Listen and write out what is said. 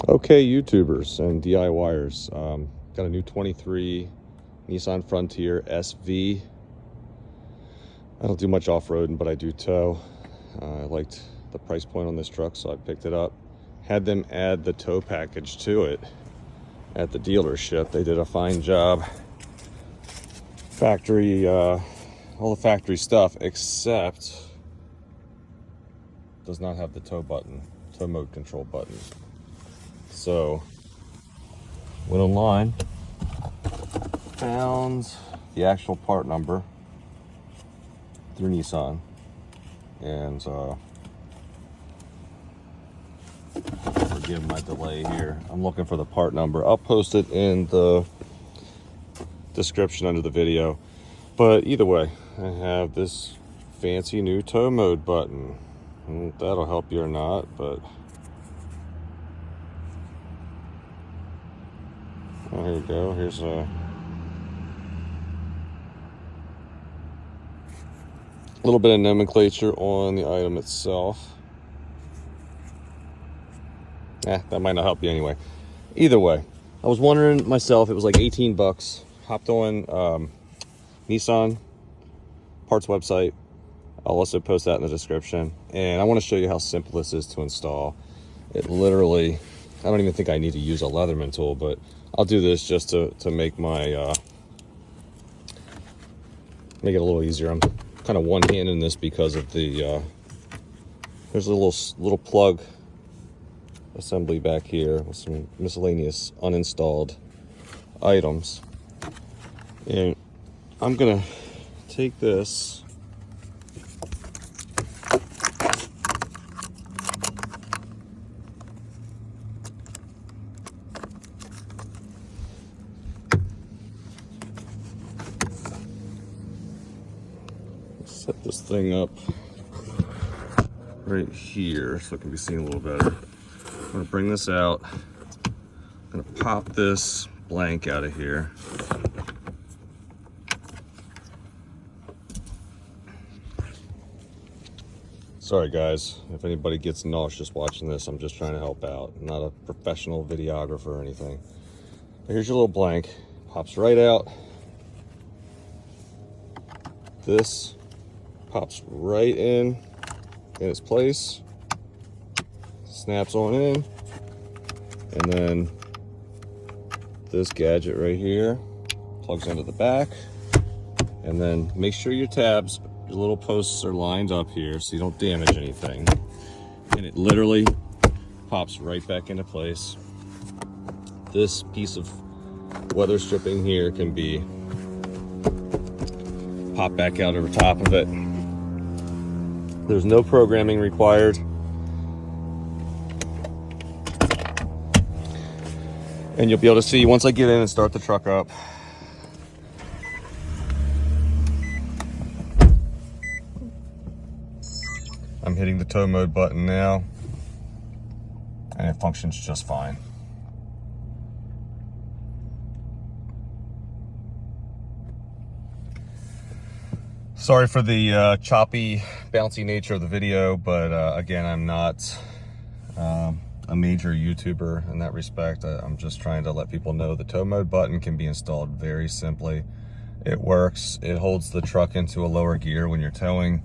Okay, YouTubers and DIYers, got a new 23 Nissan Frontier SV. I don't do much off-roading, but I do tow. I liked the price point on this truck, so I picked it up. Had them add the tow package to it at the dealership. They did a fine job. Factory, all the factory stuff, except does not have the tow mode control button. So went online, found the actual part number through Nissan, and forgive my delay here. I'm looking for the part number. I'll post it in the description under the video. But either way, I have this fancy new tow mode button. That'll help you or not, but oh, here we go. Here's a little bit of nomenclature on the item itself. That might not help you anyway. Either way, I was wondering myself, it was like 18 bucks. Hopped on Nissan Parts website. I'll also post that in the description. And I want to show you how simple this is to install. It literally, I don't even think I need to use a Leatherman tool, but I'll do this just to make my make it a little easier. I'm kind of one-handed in this because of the there's a little plug assembly back here with some miscellaneous uninstalled items. And I'm gonna take this set this thing up right here so it can be seen a little better. I'm gonna bring this out. I'm gonna pop this blank out of here. Sorry guys, if anybody gets nauseous watching this, I'm just trying to help out. I'm not a professional videographer or anything. But here's your little blank. Pops right out. This pops right in its place, snaps on in, and then this gadget right here plugs into the back. And then make sure your tabs, your little posts are lined up here so you don't damage anything. And it literally pops right back into place. This piece of weather stripping here can be popped back out over top of it. There's no programming required. And you'll be able to see once I get in and start the truck up. I'm hitting the tow mode button now, and it functions just fine. Sorry for the choppy, bouncy nature of the video, but again, I'm not a major YouTuber in that respect. I'm just trying to let people know the tow mode button can be installed very simply. It works. It holds the truck into a lower gear when you're towing.